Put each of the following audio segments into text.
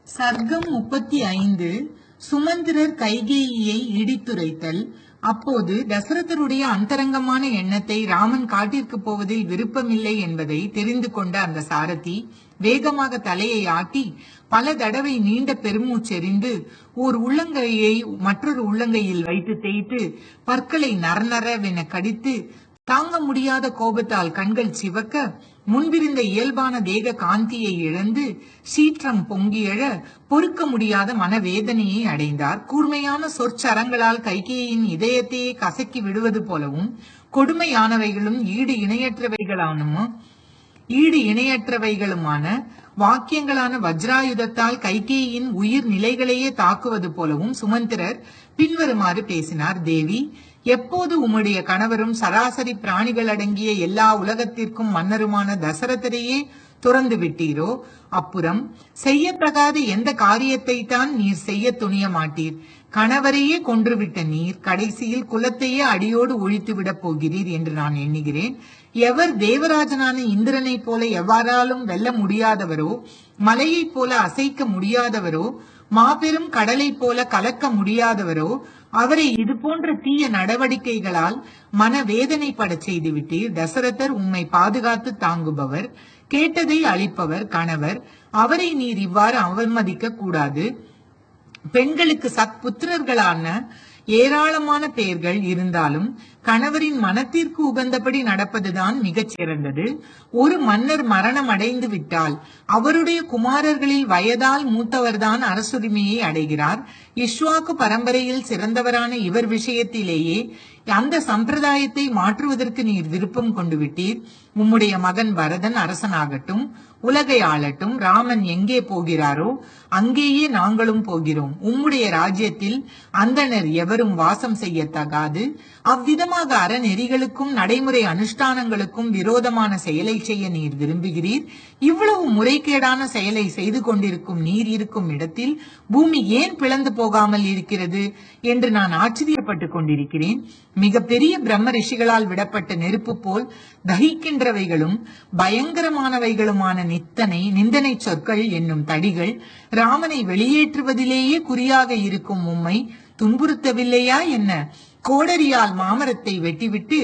சர்க்கம் 35. சுமந்திரர் கைகேயியை இடித்துரைத்தல். அப்போது தசரதருடைய அந்தரங்கமான எண்ணத்தை ராமன் காட்டிற்கு போவதில் விருப்பமில்லை என்பதை தெரிந்து கொண்ட அந்த சாரதி வேகமாக தலையை ஆட்டி பல தடவை நீண்ட பெருமூச்செறிந்து ஓர் உள்ளங்கையை மற்றொரு உள்ளங்கையில் வைத்து தேய்த்து பற்களை நரநரவென கடித்து தாங்க முடியாத கோபத்தால் கண்கள் சிவக்க முன்பிருந்த இயல்பான தேக காந்தியை இழந்து சீற்றம் பொங்கியழ பொறுக்க முடியாத மனவேதனையை அடைந்தார். கூர்மையான சொற்சரங்களால் கைகேயின் இதயத்தையே கசக்கி விடுவது போலவும் கொடுமையானவைகளும் ஈடு இணையற்றவைகளுமான வாக்கியங்களான வஜ்ராயுதத்தால் கைகேயின் உயிர் நிலைகளையே தாக்குவது போலவும் சுமந்திரர் பின்வருமாறு பேசினார். தேவி, எப்போது உம்முடைய கணவரும் சராசரி பிராணிகள் அடங்கிய எல்லா உலகத்திற்கும் மன்னருமான தசரதரையே துறந்து விட்டீரோ, அப்புறம் செய்யத்தகாத எந்த காரியத்தை தான் நீர் செய்ய துணிய மாட்டீர். கணவரையே கொன்றுவிட்ட நீர் கடைசியில் குலத்தையே அடியோடு ஒழித்து விடப் போகிறீர் என்று நான் எண்ணுகிறேன். எவர் தேவராஜனான இந்திரனை போல எவ்வாறாலும் வெல்ல முடியாதவரோ, மலையை போல அசைக்க முடியாதவரோ, மாபெரும் கடலை போல கலக்க முடியாதவரோ, அவரை இது போன்ற தீய நடவடிக்கைகளால் மனவேதனைப்பட செய்து விட்டீர். தசரதர் உம்மை பாதுகாத்து தாங்குபவர், கேட்டதை அளிப்பவர், கணவர். அவரை நீர் இவ்வாறு அவமதிக்க கூடாது. பெண்களுக்கு சத்புத்திரர்களான ஏராளமான பெயர்கள் இருந்தாலும் கணவரின் மனத்திற்கு உகந்தபடி நடப்பதுதான் மிகச் சிறந்தது. ஒரு மன்னர் மரணம் அடைந்து விட்டால் அவருடைய குமாரர்களில் வயதால் மூத்தவர்தான் அரசுரிமையை அடைகிறார். இஷ்வாக்கு பரம்பரையில் சிறந்தவரான இவர் விஷயத்திலேயே அந்த சம்பிரதாயத்தை மாற்றுவதற்கு நீர் விருப்பம் கொண்டு விட்டீர். உம்முடைய மகன் பரதன் அரசனாகட்டும், உலகை ஆளட்டும். ராமன் எங்கே போகிறாரோ அங்கேயே நாங்களும் போகிறோம். உம்முடைய ராஜ்யத்தில் அந்தணர் எவரும் வாசம் செய்யத்தகாது. அவ்விதமாக அறநெறிகளுக்கும் நடைமுறை அனுஷ்டானங்களுக்கும் விரோதமான செயலை செய்ய நீர் விரும்புகிறீர். இவ்வளவு முறைகேடான செயலை செய்து கொண்டிருக்கும் நீர் இருக்கும் இடத்தில் பூமி ஏன் பிளந்து போகாமல் இருக்கிறது என்று நான் ஆச்சரியப்பட்டு கொண்டிருக்கிறேன். மிக பெரிய பிரம்ம ரிஷிகளால் விடப்பட்ட நெருப்பு போல் தகிக்கின்றவைகளும் பயங்கரமானவைகளுமான நிந்தனை சொற்கள் என்னும் தடிகள் ராமனை வெளியேற்றுவதிலேயே குறியாக இருக்கும் உம்மை துன்புறுத்தவில்லையா என்ன? கோடரியால் மாமரத்தை வெட்டிவிட்டு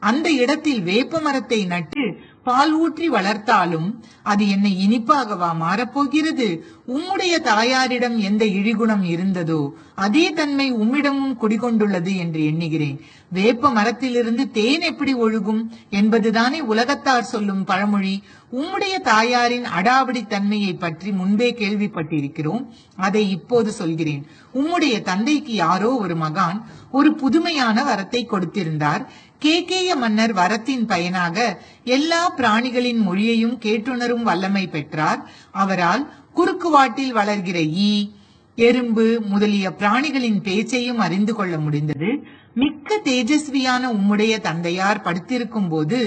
அந்த இடத்தில் வேப்ப மரத்தை நட்டு பால் ஊற்றி வளர்த்தாலும் அது என்னை இனிப்பாகவா மாறப்போகிறது? உம்முடைய தாயாரிடம் எந்த இழிகுணம் இருந்ததோ அதே தன்மை உம்மிடமும் குடிகொண்டுள்ளது என்று எண்ணுகிறேன். வேப்ப மரத்திலிருந்து தேன் எப்படி ஒழுகும் என்பதுதானே உலகத்தார் சொல்லும் பழமொழி. உம்முடைய தாயாரின் அடாவடி தன்மையை பற்றி முன்பே கேள்விப்பட்டிருக்கிறோம். அதை இப்போது சொல்கிறேன். உம்முடைய தந்தைக்கு யாரோ ஒரு மகான் ஒரு புதுமையான வரத்தை கொடுத்திருந்தார். கேகேய மன்னர் வரத்தின் பயனாக எல்லா பிராணிகளின் மொழியையும் கேட்டுணரும் வல்லமை பெற்றார். அவரால் குறுக்குவாட்டில் வளர்கிற ஈ, எறும்பு முதலிய பிராணிகளின் பேச்சையும் அறிந்து கொள்ள முடிந்தது. மிக்க தேஜஸ்வியான உம்முடைய தந்தையார் படுத்திருக்கும் போது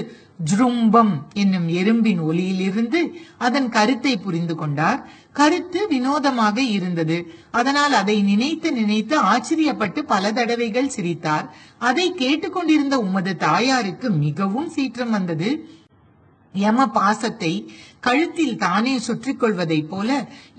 ஜ்ரும்பம் என்னும் எறும்பின் ஒலியிலிருந்து அதன் கருத்தை புரிந்து கொண்டார். கருத்து வினோதமாக இருந்தது. அதனால் அதை நினைத்து ஆச்சரியப்பட்டு பல தடவைகள் சிரித்தார். அதை கேட்டுக்கொண்டிருந்த உமது தாயாருக்கு மிகவும் சீற்றம் வந்தது. யம பாசத்தை கழுத்தில் தானே சுற்றி கொள்வதைப் போல,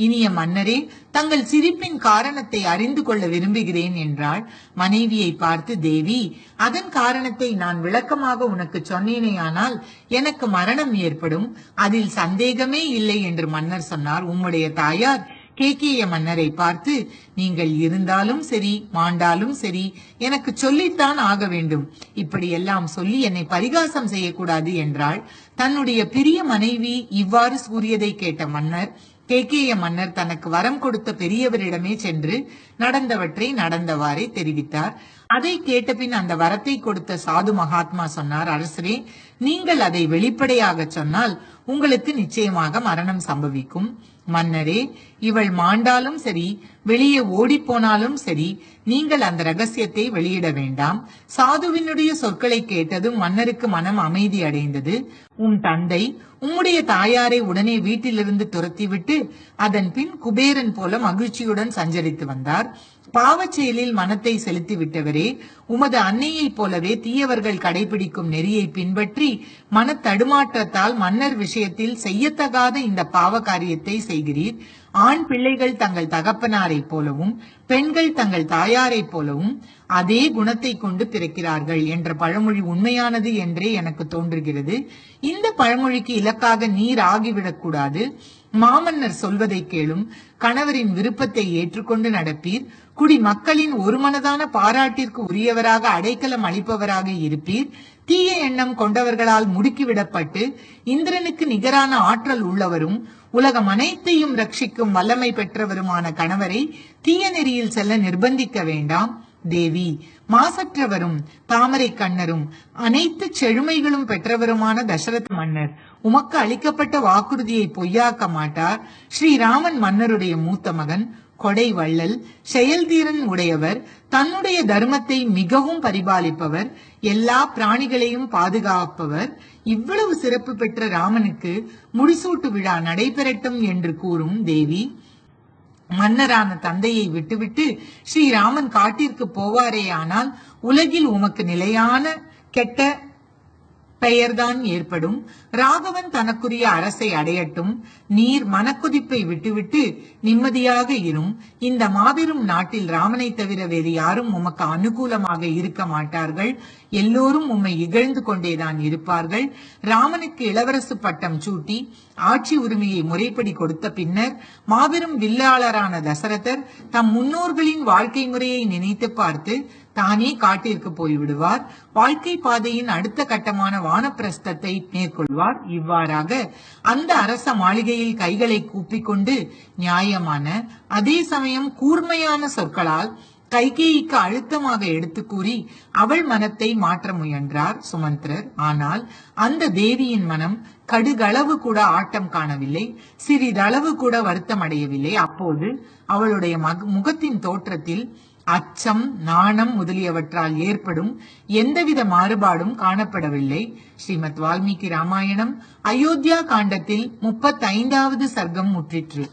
இனிய மன்னரே, தங்கள் சிரிப்பின் காரணத்தை அறிந்து கொள்ள விரும்புகிறேன் என்றாள். மனைவியை பார்த்து, தேவி, அதன் காரணத்தை நான் விளக்கமாக உனக்கு சொன்னேனேயானால் எனக்கு மரணம் ஏற்படும், அதில் சந்தேகமே இல்லை என்று மன்னர் சொன்னார். உம்முடைய தாயார் கேகேய மன்னரை பார்த்து, நீங்கள் இருந்தாலும் சரி மாண்டாலும் சரி எனக்கு சொல்லித்தான் ஆக வேண்டும். இப்படி எல்லாம் சொல்லி என்னை பரிகாசம் செய்யக்கூடாது என்றாள். தன்னுடைய பிரிய மனைவி இவ்வாறு கூறியதை கேட்ட மன்னர், கேகேய மன்னர் தனக்கு வரம் கொடுத்த பெரியவரிடமே சென்று நடந்தவற்றை நடந்தவாறே தெரிவித்தார். அதை கேட்டபின் அந்த வரத்தை கொடுத்த சாது மகாத்மா சொன்னார், அரசரே, நீங்கள் அதை வெளிப்படையாக சொன்னால் உங்களுக்கு நிச்சயமாக மரணம் சம்பவிக்கும். மன்னரே, இவள் மாண்டாலும் சரி வெளியே ஓடி போனாலும் சரி நீங்கள் அந்த ரகசியத்தை வெளியிட வேண்டாம். சாதுவினுடைய சொற்களை கேட்டதும் மன்னருக்கு மனம் அமைதி அடைந்தது. உம் தந்தை உம்முடைய தாயாரை உடனே வீட்டிலிருந்து துரத்திவிட்டு அதன் பின் குபேரன் போல மகிழ்ச்சியுடன் சஞ்சரித்து வந்தார். பாவச் செயலில் மனத்தை செலுத்தி விட்டவரே, உமது அன்னையை போலவே தீயவர்கள் கடைபிடிக்கும் நெறியை பின்பற்றி மன தடுமாற்றத்தால் மன்னர் விஷயத்தில் செய்யத்தகாத இந்த பாவ காரியத்தை செய்கிறீர். ஆண் பிள்ளைகள் தங்கள் தகப்பனாரை போலவும் பெண்கள் தங்கள் தாயாரை போலவும் அதே குணத்தை கொண்டு பிறக்கிறார்கள் என்ற பழமொழி உண்மையானது என்றே எனக்கு தோன்றுகிறது. இந்த பழமொழிக்கு இலக்காக நீர் ஆகிவிடக் கூடாது. மாமன்னர் சொல்வதை கேளும், கணவரின் விருப்பத்தை ஏற்றுக்கொண்டு நடப்பீர், குடி மக்களின் ஒருமனதான பாராட்டிற்கு உரியவராக அடைக்கலம் அளிப்பவராக இருப்பீர், தீய எண்ணம் கொண்டவர்களால் முடுக்கிவிடப்பட்டு இந்திரனுக்கு நிகரான ஆற்றல் உள்ளவரும் உலகம் அனைத்தையும் ரட்சிக்கும் வல்லமை பெற்றவருமான கணவரை தீய நெறியில் செல்ல நிர்பந்திக்க வேண்டாம். தேவி, மாசற்றவரும் தாமரை கண்ணரும் அனைத்து செழுமைகளும் பெற்றவருமான தசரத மன்னர் உமக்கு அளிக்கப்பட்ட வாக்குறுதியை பொய்யாக்க மாட்டார். ஸ்ரீராமன் மன்னருடைய மூத்த மகன், கொடை வள்ளல், செயல்தீரன் உடையவர், தன்னுடைய தர்மத்தை மிகவும் பரிபாலிப்பவர், எல்லா பிராணிகளையும் பாதுகாப்பவர். இவ்வளவு சிறப்பு பெற்ற ராமனுக்கு முடிசூட்டு விழா நடைபெறட்டும் என்று கூறும் தேவி, மன்னரான தந்தையை விட்டுவிட்டு ஸ்ரீராமன் காட்டிற்கு போவாரே ஆனால் உலகில் உமக்கு நிலையான கெட்ட பெயர்தான் ஏற்படும். ராகவன் தனக்குரிய அரசை அடையட்டும். நீர் மனக்குதிப்பை விட்டுவிட்டு நிம்மதியாக இரும். இந்த மாபெரும் நாட்டில் ராமனை தவிர வேறு யாரும் உமக்கு அனுகூலமாக இருக்க மாட்டார்கள். எல்லோரும் உம்மை இகழ்ந்து கொண்டேதான் இருப்பார்கள். ராமனுக்கு இளவரசு பட்டம் சூட்டி ஆட்சி உரிமையை முறைப்படி கொடுத்த பின்னர் மாபெரும் வில்லாளரான தசரதர் தம் முன்னோர்களின் வாழ்க்கை முறையை நினைத்து பார்த்து தானே காட்டிற்கு போய்விடுவார். வாழ்க்கை பாதையின் அடுத்த கட்டமான வானப்பிரஸ்தத்தை மேற்கொள்வார். இவ்வாறாக அந்த அரச மாளிகையில் கைகளை கூப்பிக்கொண்டு நியாயமான அதே சமயம் கூர்மையான சொற்களால் கைகேயிக்கு அழுத்தமாக எடுத்து கூறி அவள் மனத்தை மாற்ற முயன்றார் சுமந்திரர். ஆனால் அந்த தேவியின் மனம் கடுகளவு கூட ஆட்டம் காணவில்லை, சிறிதளவு கூட வருத்தம் அடையவில்லை. அப்போது அவளுடைய முகத்தின் தோற்றத்தில் அச்சம், நாணம் முதலியவற்றால் ஏற்படும் எந்தவித மாறுபாடும் காணப்படவில்லை. ஸ்ரீமத் வால்மீகி ராமாயணம் அயோத்தியா காண்டத்தில் 35வது சர்க்கம் முற்றிற்று.